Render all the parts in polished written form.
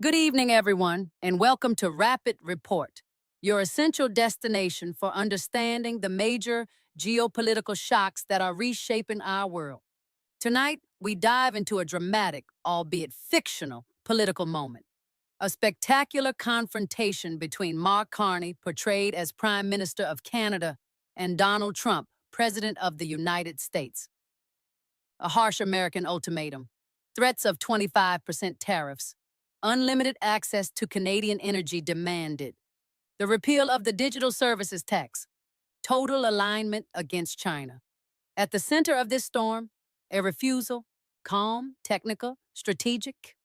Good evening, everyone, and welcome to Rapid Report, your essential destination for understanding the major geopolitical shocks that are reshaping our world. Tonight, we dive into a dramatic, albeit fictional, political moment. A spectacular confrontation between Marc Carney, portrayed as Prime Minister of Canada, and Donald Trump, President of the United States. A harsh American ultimatum, threats of 25% tariffs, unlimited access to Canadian energy demanded, the repeal of the digital services tax, total alignment against China. At the center of this storm, a refusal, calm, technical, strategic.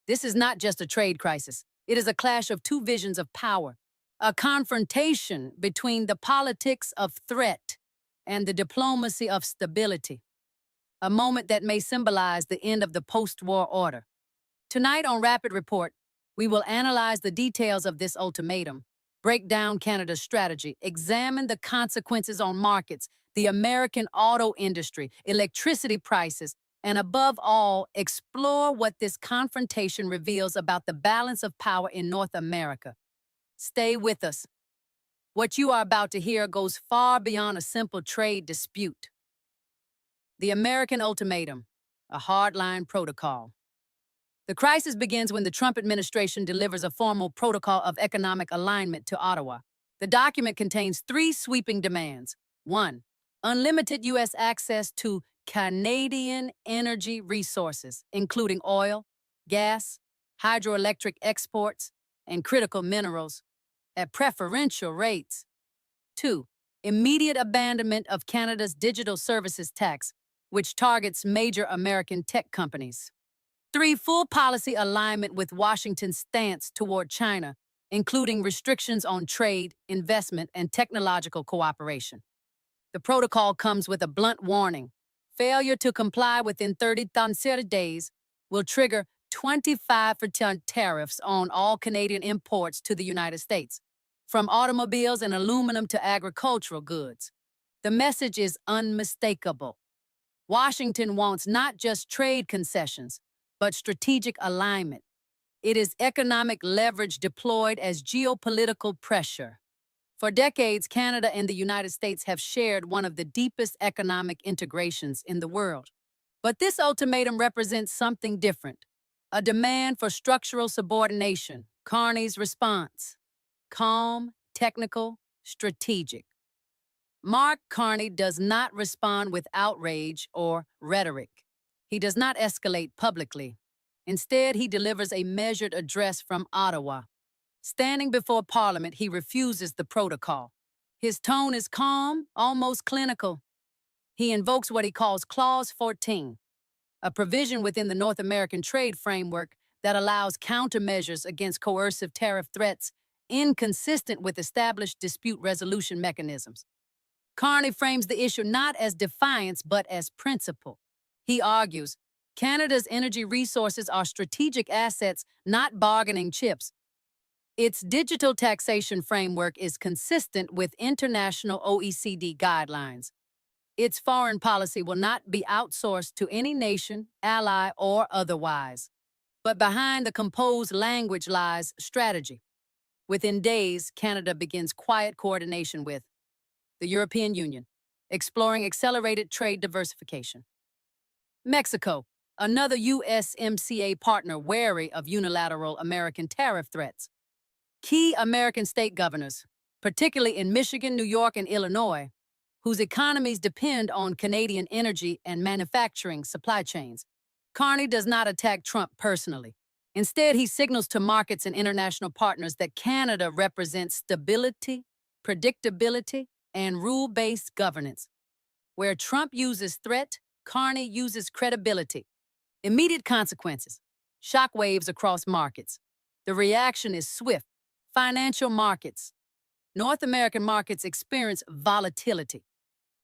This is not just a trade crisis. It is a clash of two visions of power, a confrontation between the politics of threat and the diplomacy of stability, a moment that may symbolize the end of the post-war order. Tonight on Rapid Report, we will analyze the details of this ultimatum, break down Canada's strategy, examine the consequences on markets, the American auto industry, electricity prices, and above all, explore what this confrontation reveals about the balance of power in North America. Stay with us. What you are about to hear goes far beyond a simple trade dispute. The American ultimatum, a hardline protocol. The crisis begins when the Trump administration delivers a formal protocol of economic alignment to Ottawa. The document contains three sweeping demands. 1. Unlimited U.S. access to Canadian energy resources, including oil, gas, hydroelectric exports, and critical minerals, at preferential rates. 2. Immediate abandonment of Canada's digital services tax, which targets major American tech companies. 3. Full policy alignment with Washington's stance toward China, including restrictions on trade, investment, and technological cooperation. The protocol comes with a blunt warning. Failure to comply within 30 days will trigger 25% tariffs on all Canadian imports to the United States, from automobiles and aluminum to agricultural goods. The message is unmistakable. Washington wants not just trade concessions, but strategic alignment. It is economic leverage deployed as geopolitical pressure. For decades, Canada and the United States have shared one of the deepest economic integrations in the world. But this ultimatum represents something different, a demand for structural subordination. Carney's response: calm, technical, strategic. Marc Carney does not respond with outrage or rhetoric. He does not escalate publicly. Instead, he delivers a measured address from Ottawa. Standing before Parliament, he refuses the protocol. His tone is calm, almost clinical. He invokes what he calls Clause 14, a provision within the North American trade framework that allows countermeasures against coercive tariff threats inconsistent with established dispute resolution mechanisms. Carney frames the issue not as defiance but as principle. He argues, Canada's energy resources are strategic assets, not bargaining chips. Its digital taxation framework is consistent with international OECD guidelines. Its foreign policy will not be outsourced to any nation, ally, or otherwise. But behind the composed language lies strategy. Within days, Canada begins quiet coordination with the European Union, exploring accelerated trade diversification. Mexico, another USMCA partner wary of unilateral American tariff threats. Key American state governors, particularly in Michigan, New York, and Illinois, whose economies depend on Canadian energy and manufacturing supply chains. Carney does not attack Trump personally. Instead, he signals to markets and international partners that Canada represents stability, predictability, and rule-based governance. Where Trump uses threat, Carney uses credibility. Immediate consequences. Shockwaves across markets. The reaction is swift. Financial markets. North American markets experience volatility.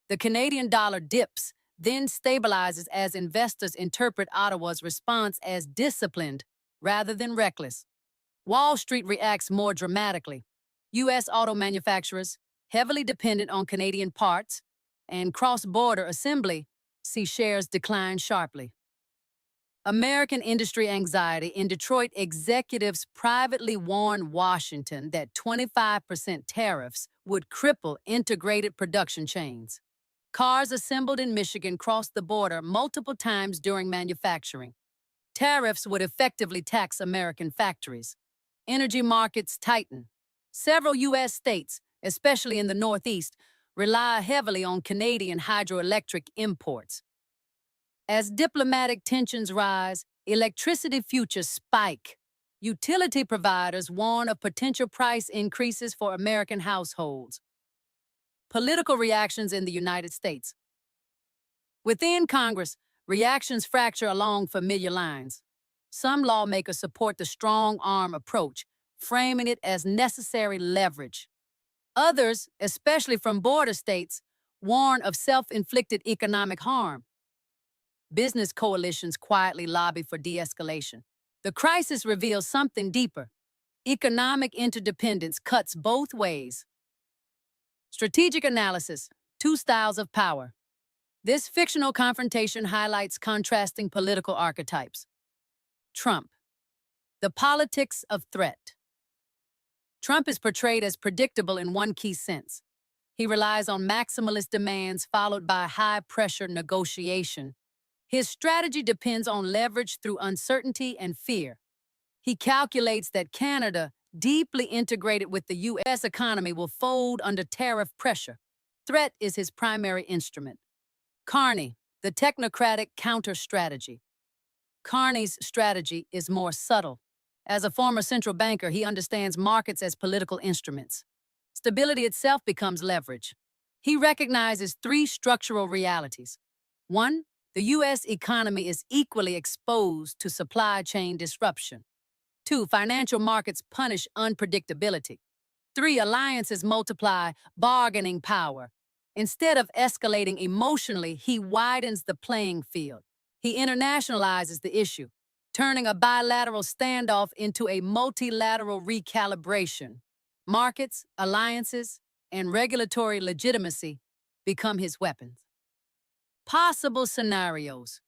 The Canadian dollar dips, then stabilizes as investors interpret Ottawa's response as disciplined rather than reckless. Wall Street reacts more dramatically. U.S. auto manufacturers, heavily dependent on Canadian parts and cross-border assembly, see shares decline sharply. American industry anxiety. In Detroit, executives privately warned Washington that 25% tariffs would cripple integrated production chains. Cars assembled in Michigan crossed the border multiple times during manufacturing. Tariffs would effectively tax American factories. Energy markets tighten. Several U.S. states, especially in the Northeast, rely heavily on Canadian hydroelectric imports. As diplomatic tensions rise, electricity futures spike. Utility providers warn of potential price increases for American households. Political reactions in the United States. Within Congress, reactions fracture along familiar lines. Some lawmakers support the strong arm approach, framing it as necessary leverage. Others, especially from border states, warn of self-inflicted economic harm. Business coalitions quietly lobby for de-escalation. The crisis reveals something deeper. Economic interdependence cuts both ways. Strategic analysis, two styles of power. This fictional confrontation highlights contrasting political archetypes. Trump, the politics of threat. Trump is portrayed as predictable in one key sense. He relies on maximalist demands followed by high-pressure negotiation. His strategy depends on leverage through uncertainty and fear. He calculates that Canada, deeply integrated with the U.S. economy, will fold under tariff pressure. Threat is his primary instrument. Carney, the technocratic counter-strategy. Carney's strategy is more subtle. As a former central banker, he understands markets as political instruments. Stability itself becomes leverage. He recognizes three structural realities. One, the U.S. economy is equally exposed to supply chain disruption. 2, financial markets punish unpredictability. 3, alliances multiply bargaining power. Instead of escalating emotionally, he widens the playing field. He internationalizes the issue, turning a bilateral standoff into a multilateral recalibration. Markets, alliances, and regulatory legitimacy become his weapons. Possible scenarios.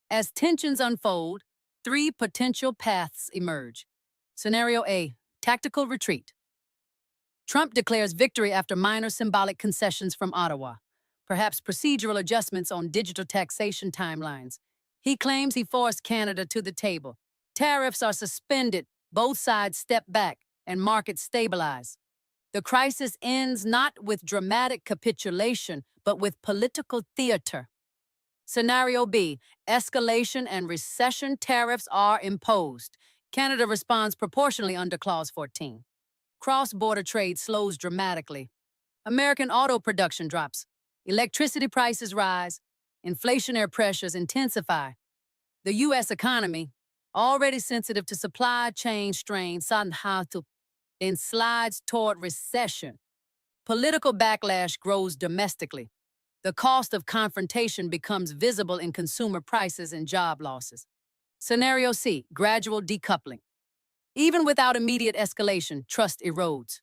As tensions unfold, 3 potential paths emerge. Scenario A, tactical retreat. Trump declares victory after minor symbolic concessions from Ottawa, perhaps procedural adjustments on digital taxation timelines. He claims he forced Canada to the table. Tariffs are suspended, both sides step back, and markets stabilize. The crisis ends not with dramatic capitulation, but with political theater. Scenario B, escalation and recession. Tariffs are imposed. Canada responds proportionally under Clause 14. Cross-border trade slows dramatically. American auto production drops. Electricity prices rise. Inflationary pressures intensify. The U.S. economy, already sensitive to supply chain strain, then slides toward recession. Political backlash grows domestically. The cost of confrontation becomes visible in consumer prices and job losses. Scenario C, gradual decoupling. Even without immediate escalation, trust erodes.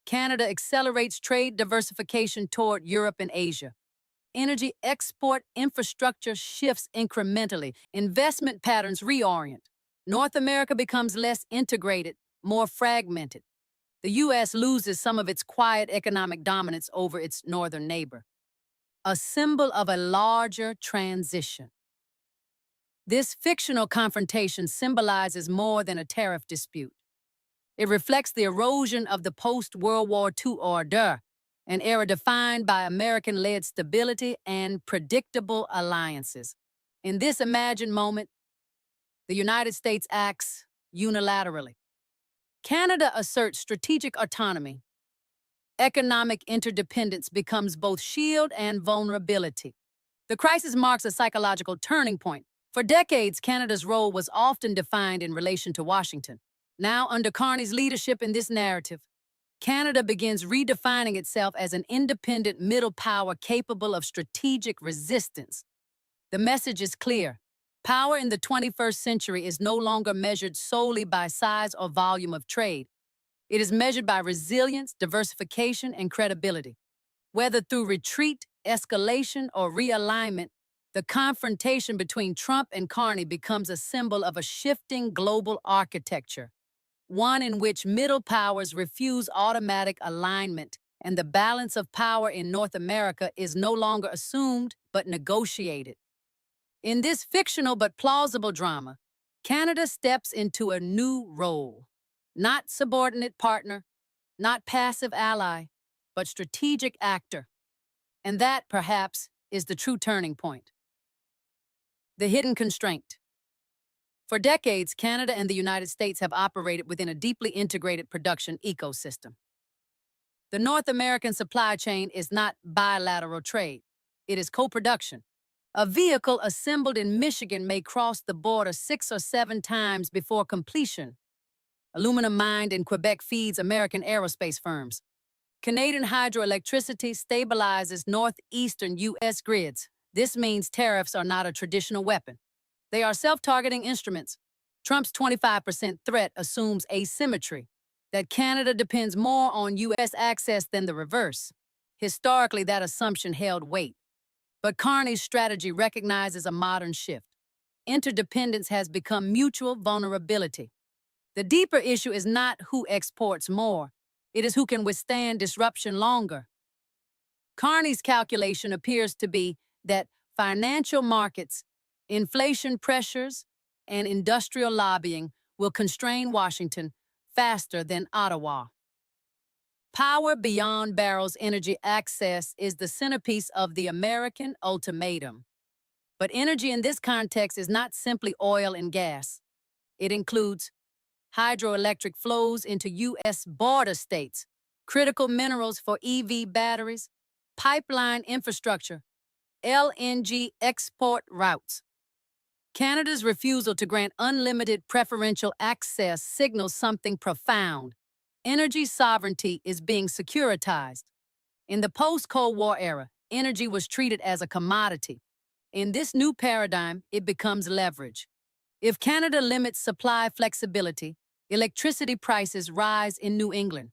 Canada accelerates trade diversification toward Europe and Asia. Energy export infrastructure shifts incrementally. Investment patterns reorient. North America becomes less integrated, more fragmented. The U.S. loses some of its quiet economic dominance over its northern neighbor. A symbol of a larger transition. This fictional confrontation symbolizes more than a tariff dispute. It reflects the erosion of the post-World War II order, an era defined by American-led stability and predictable alliances. In this imagined moment, the United States acts unilaterally. Canada asserts strategic autonomy. Economic interdependence becomes both shield and vulnerability. The crisis marks a psychological turning point. For decades, Canada's role was often defined in relation to Washington. Now, under Carney's leadership in this narrative, Canada begins redefining itself as an independent middle power capable of strategic resistance. The message is clear. Power in the 21st century is no longer measured solely by size or volume of trade. It is measured by resilience, diversification, and credibility. Whether through retreat, escalation, or realignment, The confrontation between Trump and Carney becomes a symbol of a shifting global architecture, one in which middle powers refuse automatic alignment, and the balance of power in North America is no longer assumed but negotiated. In this fictional but plausible drama, Canada steps into a new role. Not subordinate partner, not passive ally, but strategic actor. And that, perhaps, is the true turning point. The hidden constraint. For decades, Canada and the United States have operated within a deeply integrated production ecosystem. The North American supply chain is not bilateral trade. It is co-production. A vehicle assembled in Michigan may cross the border 6 or 7 times before completion. Aluminum mined in Quebec feeds American aerospace firms. Canadian hydroelectricity stabilizes northeastern U.S. grids. This means tariffs are not a traditional weapon. They are self-targeting instruments. Trump's 25% threat assumes asymmetry, that Canada depends more on U.S. access than the reverse. Historically, that assumption held weight. But Carney's strategy recognizes a modern shift. Interdependence has become mutual vulnerability. The deeper issue is not who exports more. It is who can withstand disruption longer. Carney's calculation appears to be that financial markets, inflation pressures, and industrial lobbying will constrain Washington faster than Ottawa. Power beyond barrels energy access is the centerpiece of the American ultimatum. But energy in this context is not simply oil and gas. It includes hydroelectric flows into U.S. border states, critical minerals for EV batteries, pipeline infrastructure, LNG export routes. Canada's refusal to grant unlimited preferential access signals something profound. Energy sovereignty is being securitized. In the post-Cold War era, energy was treated as a commodity. In this new paradigm, it becomes leverage. If Canada limits supply flexibility, electricity prices rise in New England.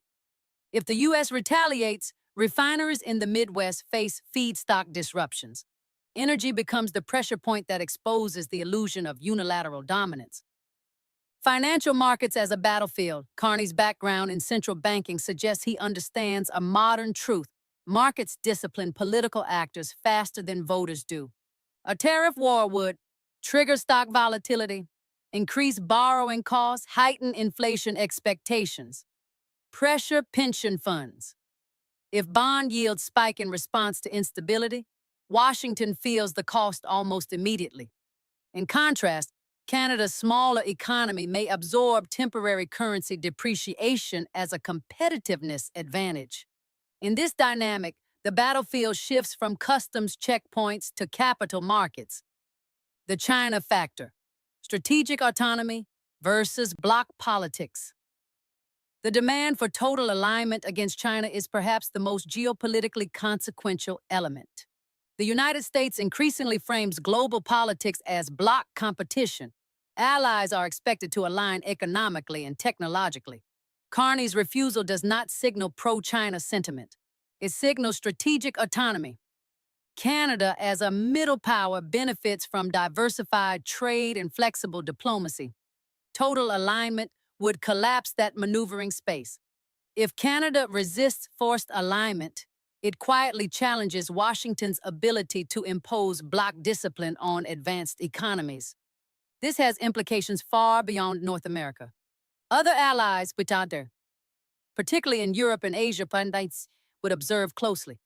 If the U.S. retaliates, refineries in the Midwest face feedstock disruptions. Energy becomes the pressure point that exposes the illusion of unilateral dominance. Financial markets as a battlefield. Carney's background in central banking suggests he understands a modern truth. Markets discipline political actors faster than voters do. A tariff war would trigger stock volatility, increase borrowing costs, heighten inflation expectations, pressure pension funds. If bond yields spike in response to instability, Washington feels the cost almost immediately. In contrast, Canada's smaller economy may absorb temporary currency depreciation as a competitiveness advantage. In this dynamic, the battlefield shifts from customs checkpoints to capital markets. The China factor, strategic autonomy versus bloc politics. The demand for total alignment against China is perhaps the most geopolitically consequential element. The United States increasingly frames global politics as bloc competition. Allies are expected to align economically and technologically. Carney's refusal does not signal pro-China sentiment. It signals strategic autonomy. Canada, as a middle power, benefits from diversified trade and flexible diplomacy. Total alignment would collapse that maneuvering space. If Canada resists forced alignment, it quietly challenges Washington's ability to impose bloc discipline on advanced economies. This has implications far beyond North America. Other allies, particularly in Europe and Asia, pundits would observe closely.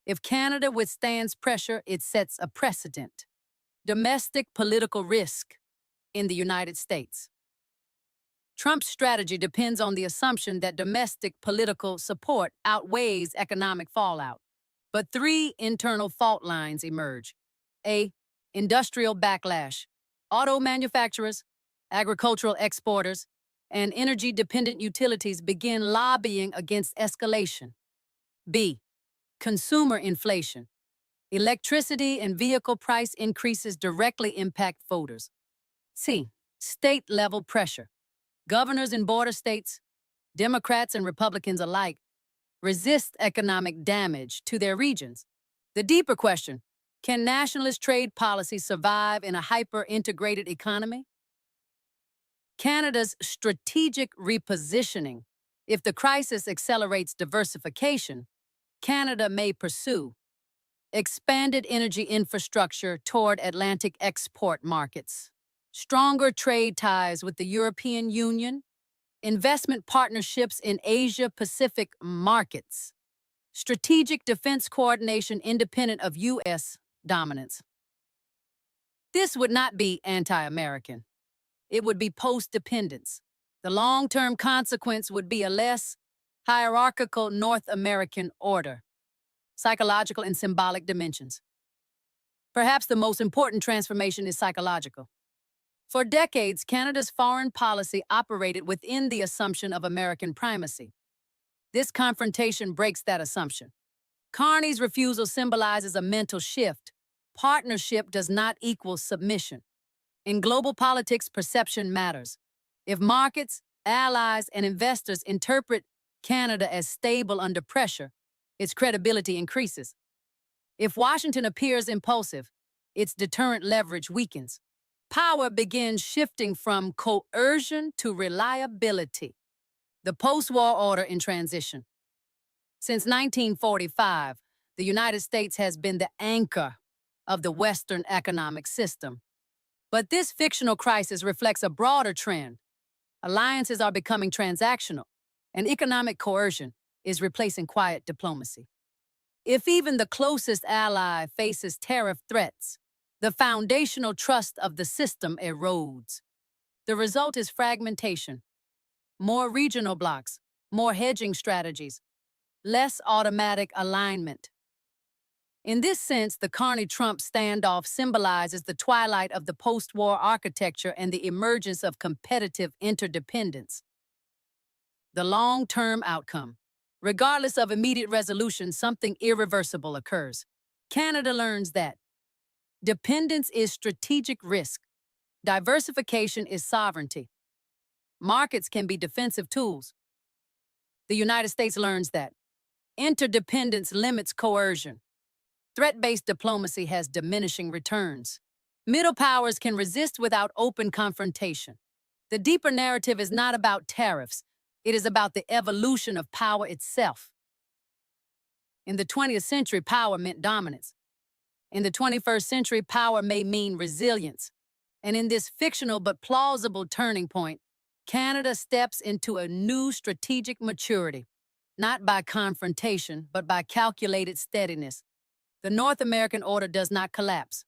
If Canada withstands pressure, it sets a precedent. Domestic political risk in the United States. Trump's strategy depends on the assumption that domestic political support outweighs economic fallout. But 3 internal fault lines emerge. A. Industrial backlash. Auto manufacturers, agricultural exporters, and energy-dependent utilities begin lobbying against escalation. B. Consumer inflation. Electricity and vehicle price increases directly impact voters. C. State-level pressure. Governors in border states, Democrats and Republicans alike, resist economic damage to their regions. The deeper question, Can nationalist trade policy survive in a hyper-integrated economy? Canada's strategic repositioning. If the crisis accelerates diversification, Canada may pursue expanded energy infrastructure toward Atlantic export markets, stronger trade ties with the European Union, investment partnerships in Asia-Pacific markets, strategic defense coordination independent of U.S. dominance. This would not be anti-American. It would be post-dependence. The long-term consequence would be a less hierarchical North American order, psychological and symbolic dimensions. Perhaps the most important transformation is psychological. For decades, Canada's foreign policy operated within the assumption of American primacy. This confrontation breaks that assumption. Carney's refusal symbolizes a mental shift. Partnership does not equal submission. In global politics, perception matters. If markets, allies, and investors interpret Canada as stable under pressure, its credibility increases. If Washington appears impulsive, its deterrent leverage weakens. Power begins shifting from coercion to reliability. The post-war order in transition. Since 1945, the United States has been the anchor of the Western economic system. But this fictional crisis reflects a broader trend. Alliances are becoming transactional, and economic coercion is replacing quiet diplomacy. If even the closest ally faces tariff threats, the foundational trust of the system erodes. The result is fragmentation, more regional blocs, more hedging strategies, less automatic alignment. In this sense, the Carney-Trump standoff symbolizes the twilight of the post-war architecture and the emergence of competitive interdependence. The long-term outcome. Regardless of immediate resolution, something irreversible occurs. Canada learns that dependence is strategic risk. Diversification is sovereignty. Markets can be defensive tools. The United States learns that interdependence limits coercion. Threat-based diplomacy has diminishing returns. Middle powers can resist without open confrontation. The deeper narrative is not about tariffs. It is about the evolution of power itself. In the 20th century, power meant dominance. In the 21st century, power may mean resilience. And in this fictional but plausible turning point, Canada steps into a new strategic maturity, not by confrontation, but by calculated steadiness. The North American order does not collapse,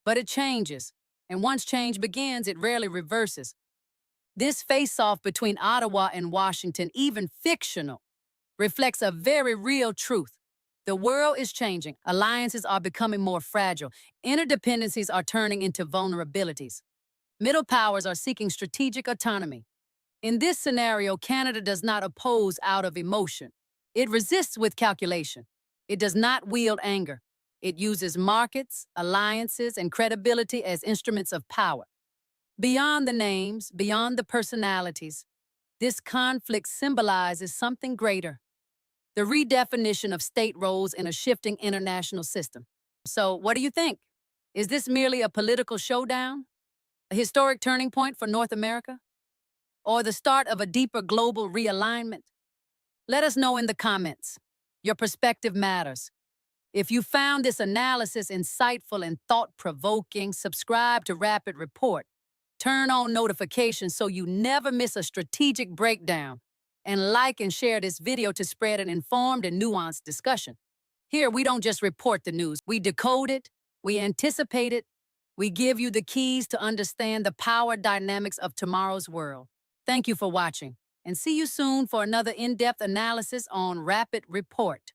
but it changes. And once change begins, it rarely reverses. This face-off between Ottawa and Washington, even fictional, reflects a very real truth. The world is changing. Alliances are becoming more fragile. Interdependencies are turning into vulnerabilities. Middle powers are seeking strategic autonomy. In this scenario, Canada does not oppose out of emotion. It resists with calculation. It does not wield anger. It uses markets, alliances, and credibility as instruments of power. Beyond the names, beyond the personalities, this conflict symbolizes something greater. The redefinition of state roles in a shifting international system. So, what do you think? Is this merely a political showdown? A historic turning point for North America? Or the start of a deeper global realignment? Let us know in the comments. Your perspective matters. If you found this analysis insightful and thought-provoking, subscribe to Rapid Report. Turn on notifications so you never miss a strategic breakdown. And like and share this video to spread an informed and nuanced discussion. Here, we don't just report the news. We decode it, we anticipate it, we give you the keys to understand the power dynamics of tomorrow's world. Thank you for watching, and see you soon for another in-depth analysis on Rapid Report.